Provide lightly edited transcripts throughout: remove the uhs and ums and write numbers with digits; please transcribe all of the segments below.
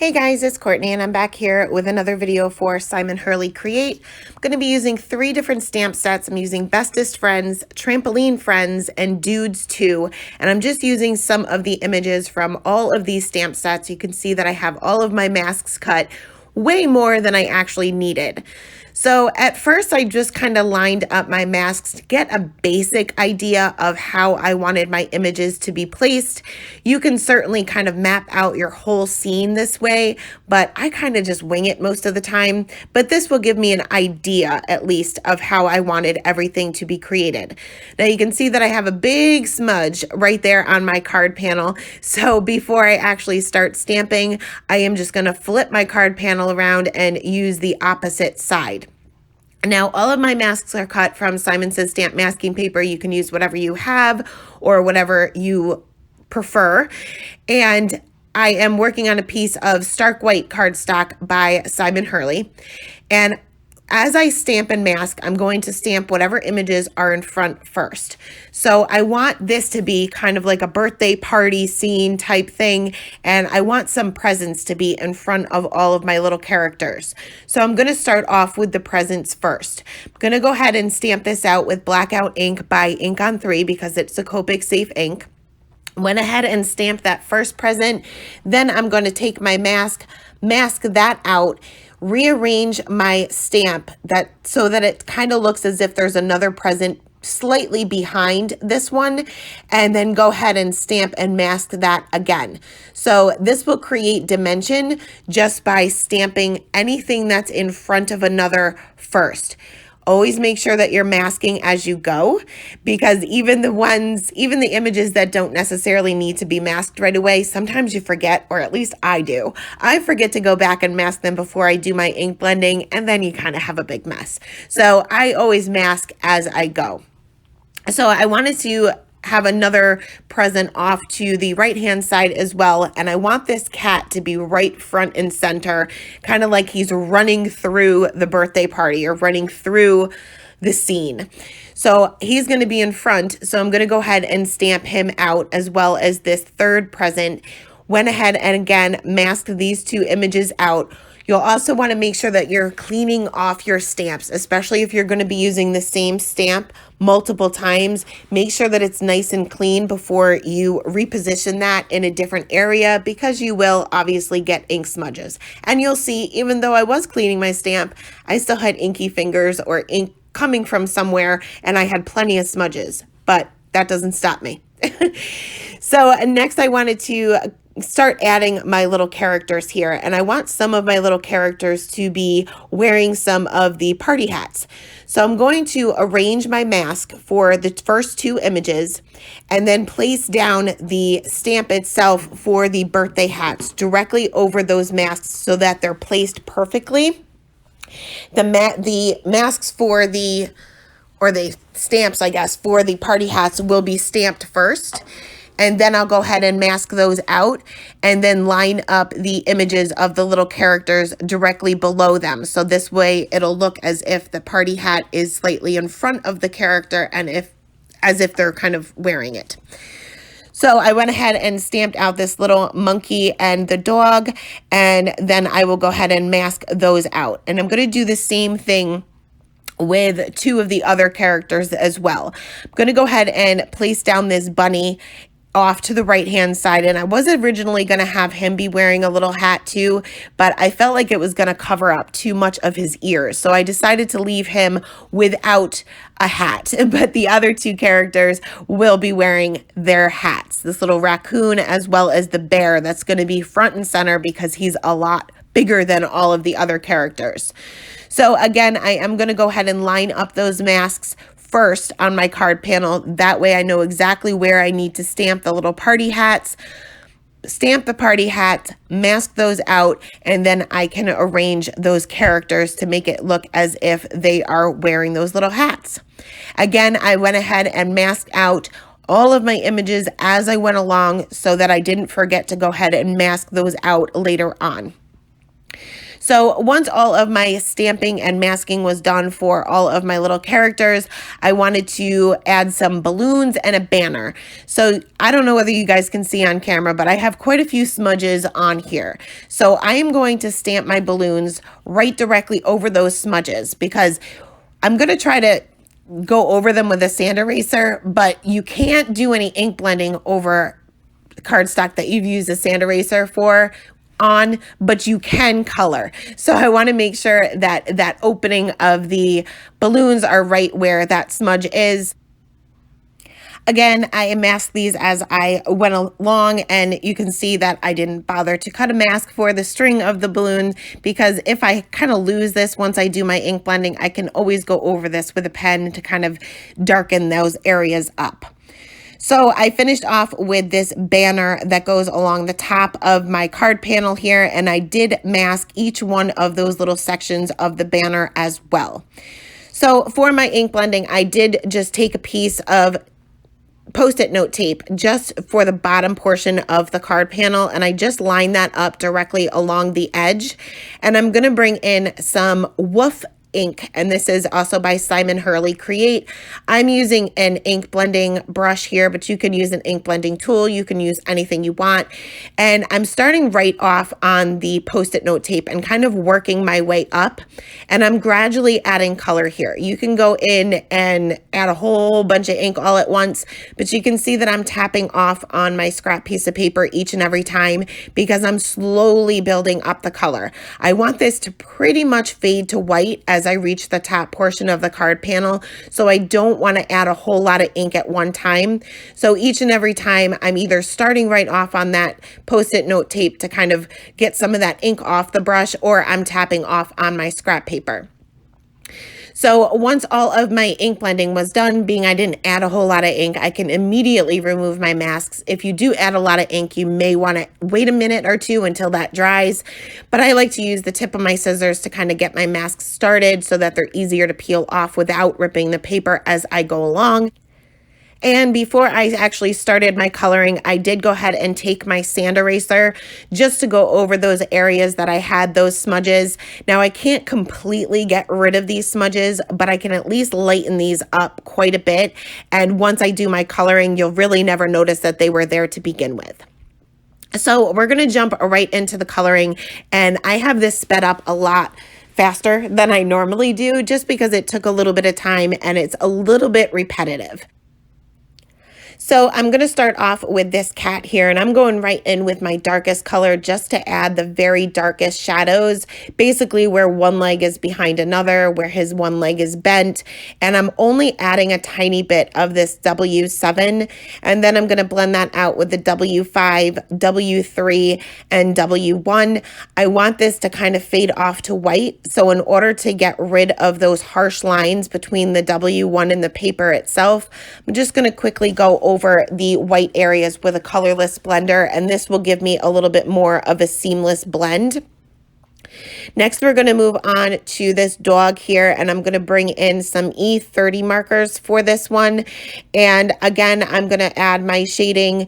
Hey guys, it's Courtney and I'm back here with another video for Simon Hurley Create. I'm going to be using 3 different stamp sets. I'm using Bestest Friends, Trampoline Friends, and Dudes 2. And I'm just using some of the images from all of these stamp sets. You can see that I have all of my masks cut, way more than I actually needed. So at first I just kind of lined up my masks to get a basic idea of how I wanted my images to be placed. You can certainly kind of map out your whole scene this way, but I kind of just wing it most of the time. But this will give me an idea, at least, of how I wanted everything to be created. Now you can see that I have a big smudge right there on my card panel. So before I actually start stamping, I am just going to flip my card panel around and use the opposite side. Now, all of my masks are cut from Simon Says Stamp masking paper. You can use whatever you have or whatever you prefer. And I am working on a piece of Stark White cardstock by Simon Hurley. And as I stamp and mask, I'm going to stamp whatever images are in front first. So I want this to be kind of like a birthday party scene type thing, and I want some presents to be in front of all of my little characters. So I'm going to start off with the presents first. I'm going to go ahead and stamp this out with Blackout ink by Ink on 3 because it's a Copic safe ink. Went ahead and stamped that first present. Then I'm going to take my mask that out, rearrange my stamp so that it kind of looks as if there's another present slightly behind this one, and then go ahead and stamp and mask that again. So this will create dimension just by stamping anything that's in front of another first. Always make sure that you're masking as you go, because even the images that don't necessarily need to be masked right away, sometimes you forget, or at least I do. I forget to go back and mask them before I do my ink blending, and then you kind of have a big mess. So I always mask as I go. So I wanted to have another present off to the right hand side as well, and I want this cat to be right front and center, kind of like he's running through the birthday party or running through the scene. So he's going to be in front, so I'm going to go ahead and stamp him out, as well as this third present. Went ahead and again masked these 2 images out. You'll also want to make sure that you're cleaning off your stamps, especially if you're going to be using the same stamp multiple times. Make sure that it's nice and clean before you reposition that in a different area, because you will obviously get ink smudges. And you'll see, even though I was cleaning my stamp, I still had inky fingers or ink coming from somewhere, and I had plenty of smudges, but that doesn't stop me. So next I wanted to start adding my little characters here, and I want some of my little characters to be wearing some of the party hats. So I'm going to arrange my mask for the first 2 images and then place down the stamp itself for the birthday hats directly over those masks so that they're placed perfectly. The masks for the stamps, I guess, for the party hats will be stamped first. And then I'll go ahead and mask those out and then line up the images of the little characters directly below them. So this way it'll look as if the party hat is slightly in front of the character and as if they're kind of wearing it. So I went ahead and stamped out this little monkey and the dog, and then I will go ahead and mask those out. And I'm going to do the same thing with 2 of the other characters as well. I'm going to go ahead and place down this bunny off to the right hand side, and I was originally going to have him be wearing a little hat too, but I felt like it was going to cover up too much of his ears, so I decided to leave him without a hat. But the other 2 characters will be wearing their hats, this little raccoon as well as the bear that's going to be front and center because he's a lot bigger than all of the other characters. So again, I am going to go ahead and line up those masks first on my card panel. That way I know exactly where I need to stamp the little party hats, stamp the party hats, mask those out, and then I can arrange those characters to make it look as if they are wearing those little hats. Again, I went ahead and masked out all of my images as I went along so that I didn't forget to go ahead and mask those out later on. So once all of my stamping and masking was done for all of my little characters, I wanted to add some balloons and a banner. So I don't know whether you guys can see on camera, but I have quite a few smudges on here. So I am going to stamp my balloons right directly over those smudges because I'm going to try to go over them with a sand eraser, but you can't do any ink blending over cardstock that you've used a sand eraser on, but you can color. So I want to make sure that that opening of the balloons are right where that smudge is. Again, I masked these as I went along, and you can see that I didn't bother to cut a mask for the string of the balloon because if I kind of lose this once I do my ink blending, I can always go over this with a pen to kind of darken those areas up. So I finished off with this banner that goes along the top of my card panel here, and I did mask each one of those little sections of the banner as well. So for my ink blending, I did just take a piece of Post-it note tape just for the bottom portion of the card panel, and I just line that up directly along the edge. And I'm going to bring in some Woof ink, and this is also by Simon Hurley Create. I'm using an ink blending brush here, but you can use an ink blending tool. You can use anything you want. And I'm starting right off on the Post-it note tape and kind of working my way up. And I'm gradually adding color here. You can go in and add a whole bunch of ink all at once, but you can see that I'm tapping off on my scrap piece of paper each and every time because I'm slowly building up the color. I want this to pretty much fade to white as I reach the top portion of the card panel, so I don't want to add a whole lot of ink at one time. So each and every time I'm either starting right off on that Post-it note tape to kind of get some of that ink off the brush, or I'm tapping off on my scrap paper. So once all of my ink blending was done, being I didn't add a whole lot of ink, I can immediately remove my masks. If you do add a lot of ink, you may want to wait a minute or two until that dries. But I like to use the tip of my scissors to kind of get my masks started so that they're easier to peel off without ripping the paper as I go along. And before I actually started my coloring, I did go ahead and take my sand eraser just to go over those areas that I had those smudges. Now I can't completely get rid of these smudges, but I can at least lighten these up quite a bit. And once I do my coloring, you'll really never notice that they were there to begin with. So we're going to jump right into the coloring, and I have this sped up a lot faster than I normally do just because it took a little bit of time and it's a little bit repetitive. So I'm going to start off with this cat here, and I'm going right in with my darkest color just to add the very darkest shadows, basically where one leg is behind another, where his one leg is bent, and I'm only adding a tiny bit of this W7, and then I'm going to blend that out with the W5, W3, and W1. I want this to kind of fade off to white, so in order to get rid of those harsh lines between the W1 and the paper itself, I'm just going to quickly go over the white areas with a colorless blender, and this will give me a little bit more of a seamless blend. Next, we're going to move on to this dog here, and I'm going to bring in some E30 markers for this one. And again, I'm going to add my shading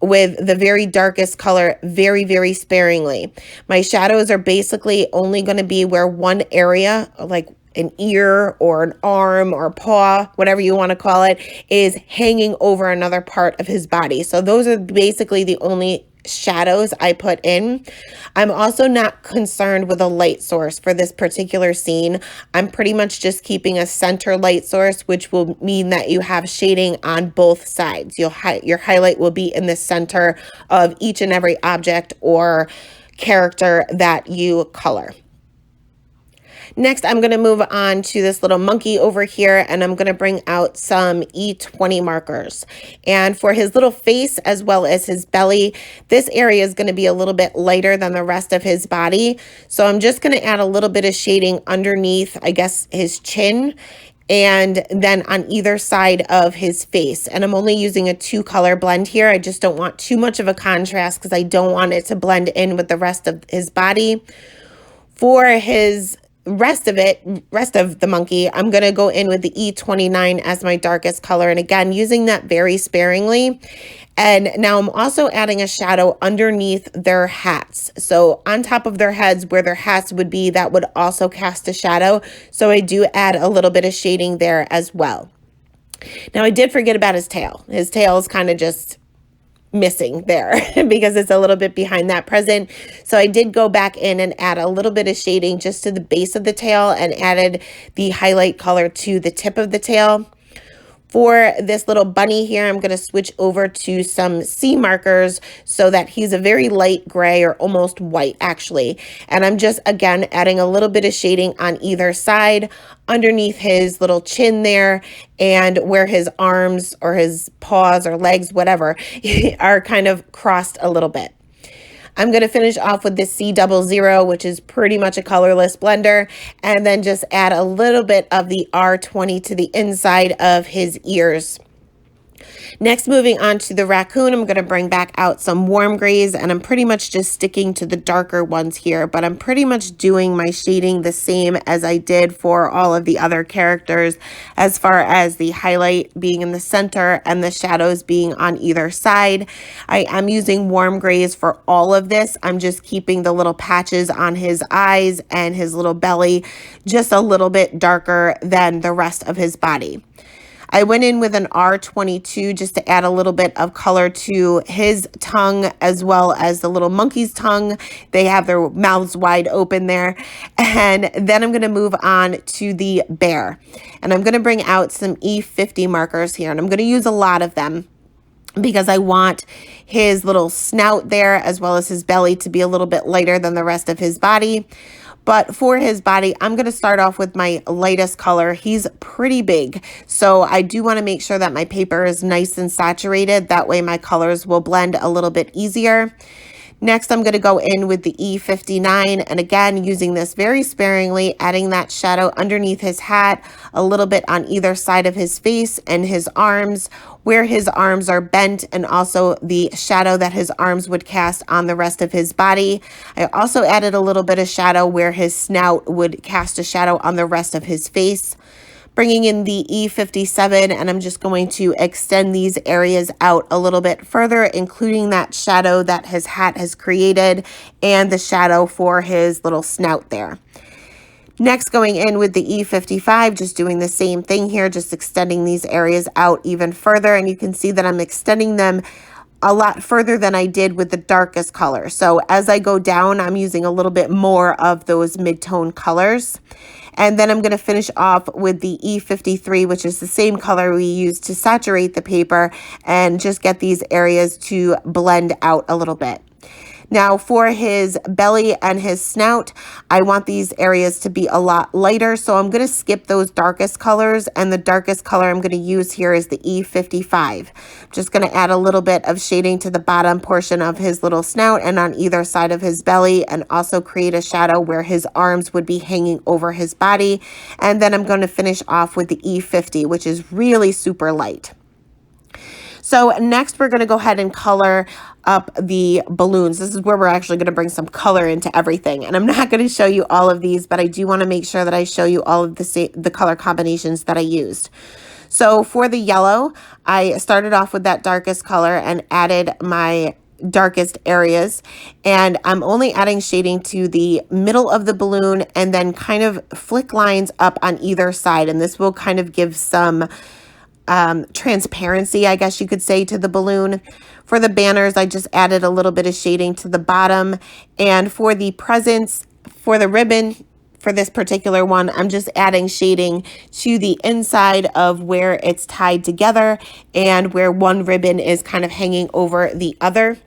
with the very darkest color very, very sparingly. My shadows are basically only going to be where one area, like an ear or an arm or a paw, whatever you want to call it, is hanging over another part of his body. So those are basically the only shadows I put in. I'm also not concerned with a light source for this particular scene. I'm pretty much just keeping a center light source, which will mean that you have shading on both sides. Your highlight will be in the center of each and every object or character that you color. Next, I'm going to move on to this little monkey over here, and I'm going to bring out some E20 markers. And for his little face as well as his belly, this area is going to be a little bit lighter than the rest of his body. So I'm just going to add a little bit of shading underneath, I guess, his chin, and then on either side of his face. And I'm only using a 2-color blend here. I just don't want too much of a contrast because I don't want it to blend in with the rest of his body. For his rest of the monkey, I'm going to go in with the E29 as my darkest color, and again using that very sparingly. And now I'm also adding a shadow underneath their hats. So on top of their heads where their hats would be, that would also cast a shadow. So I do add a little bit of shading there as well. Now I did forget about his tail. His tail is kind of just missing there because it's a little bit behind that present. So I did go back in and add a little bit of shading just to the base of the tail and added the highlight color to the tip of the tail. For this little bunny here, I'm going to switch over to some C markers so that he's a very light gray or almost white actually. And I'm just, again, adding a little bit of shading on either side underneath his little chin there and where his arms or his paws or legs, whatever, are kind of crossed a little bit. I'm going to finish off with this C00, which is pretty much a colorless blender, and then just add a little bit of the R20 to the inside of his ears. Next, moving on to the raccoon, I'm going to bring back out some warm grays, and I'm pretty much just sticking to the darker ones here, but I'm pretty much doing my shading the same as I did for all of the other characters, as far as the highlight being in the center and the shadows being on either side. I am using warm grays for all of this. I'm just keeping the little patches on his eyes and his little belly just a little bit darker than the rest of his body. I went in with an R22 just to add a little bit of color to his tongue as well as the little monkey's tongue. They have their mouths wide open there. And then I'm going to move on to the bear. And I'm going to bring out some E50 markers here. And I'm going to use a lot of them because I want his little snout there as well as his belly to be a little bit lighter than the rest of his body. But for his body, I'm going to start off with my lightest color. He's pretty big, so I do want to make sure that my paper is nice and saturated. That way my colors will blend a little bit easier. Next, I'm going to go in with the E59, and again, using this very sparingly, adding that shadow underneath his hat, a little bit on either side of his face and his arms, where his arms are bent, and also the shadow that his arms would cast on the rest of his body. I also added a little bit of shadow where his snout would cast a shadow on the rest of his face. Bringing in the E57, and I'm just going to extend these areas out a little bit further, including that shadow that his hat has created and the shadow for his little snout there. Next, going in with the E55, just doing the same thing here, just extending these areas out even further, and you can see that I'm extending them a lot further than I did with the darkest color. So as I go down, I'm using a little bit more of those mid-tone colors. And then I'm going to finish off with the E53, which is the same color we used to saturate the paper, and just get these areas to blend out a little bit. Now for his belly and his snout, I want these areas to be a lot lighter, so I'm going to skip those darkest colors, and the darkest color I'm going to use here is the E55. I'm just going to add a little bit of shading to the bottom portion of his little snout and on either side of his belly, and also create a shadow where his arms would be hanging over his body. And then I'm going to finish off with the E50, which is really super light. So next we're going to go ahead and color up the balloons. This is where we're actually going to bring some color into everything. And I'm not going to show you all of these, but I do want to make sure that I show you all of the color combinations that I used. So for the yellow, I started off with that darkest color and added my darkest areas, and I'm only adding shading to the middle of the balloon and then kind of flick lines up on either side, and this will kind of give some transparency, I guess you could say, to the balloon. For the banners, I just added a little bit of shading to the bottom, and for the presents, for the ribbon, for this particular one, I'm just adding shading to the inside of where it's tied together and where one ribbon is kind of hanging over the other.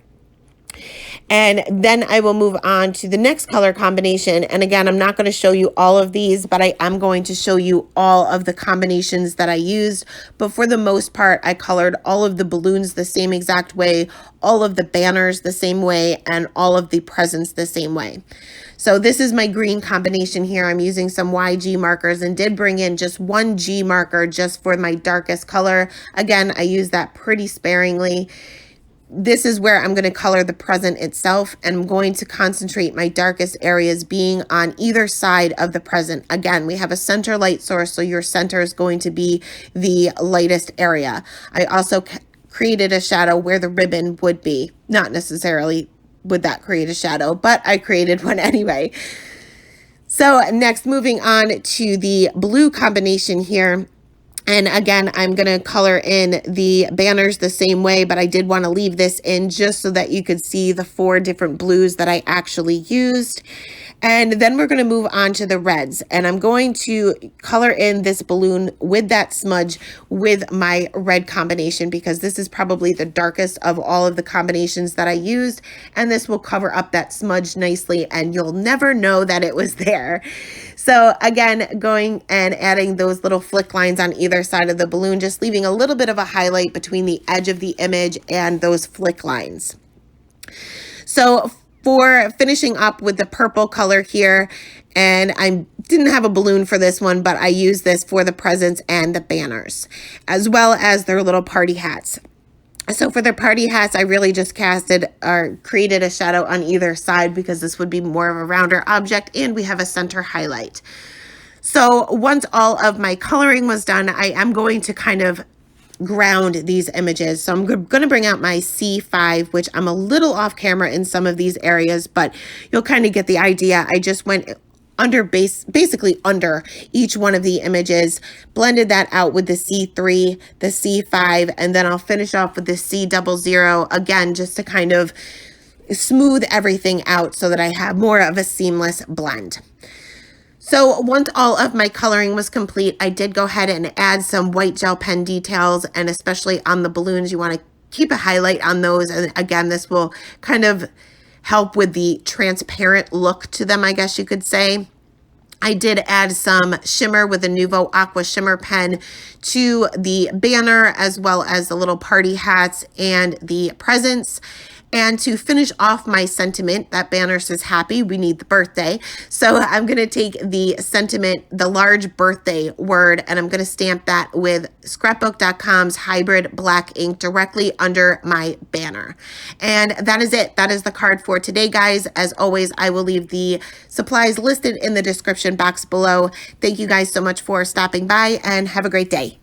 And then I will move on to the next color combination. And again, I'm not going to show you all of these, but I am going to show you all of the combinations that I used. But for the most part, I colored all of the balloons the same exact way, all of the banners the same way, and all of the presents the same way. So this is my green combination here. I'm using some YG markers and did bring in just one G marker just for my darkest color. Again, I use that pretty sparingly. This is where I'm going to color the present itself, and I'm going to concentrate my darkest areas being on either side of the present. Again, we have a center light source, so your center is going to be the lightest area. I also created a shadow where the ribbon would be. Not necessarily would that create a shadow, but I created one anyway. So next, moving on to the blue combination here. And again, I'm going to color in the banners the same way, but I did want to leave this in just so that you could see the 4 different blues that I actually used. And then we're going to move on to the reds, and I'm going to color in this balloon with that smudge with my red combination, because this is probably the darkest of all of the combinations that I used, and this will cover up that smudge nicely and you'll never know that it was there. So again, going and adding those little flick lines on either side of the balloon, just leaving a little bit of a highlight between the edge of the image and those flick lines. So for finishing up with the purple color here, and I didn't have a balloon for this one, but I used this for the presents and the banners, as well as their little party hats. So for their party hats, I really just casted or created a shadow on either side because this would be more of a rounder object, and we have a center highlight. So once all of my coloring was done, I am going to kind of ground these images. So I'm going to bring out my C5, which I'm a little off camera in some of these areas, but you'll kind of get the idea. I just went under basically under each one of the images, blended that out with the C3, the C5, and then I'll finish off with the C00 again, just to kind of smooth everything out so that I have more of a seamless blend. So once all of my coloring was complete, I did go ahead and add some white gel pen details, and especially on the balloons, you want to keep a highlight on those. And again, this will kind of help with the transparent look to them, I guess you could say. I did add some shimmer with the Nuvo Aqua Shimmer pen to the banner, as well as the little party hats and the presents. And to finish off my sentiment, that banner says happy, we need the birthday. So I'm going to take the sentiment, the large birthday word, and I'm going to stamp that with scrapbook.com's hybrid black ink directly under my banner. And that is it. That is the card for today, guys. As always, I will leave the supplies listed in the description box below. Thank you guys so much for stopping by, and have a great day.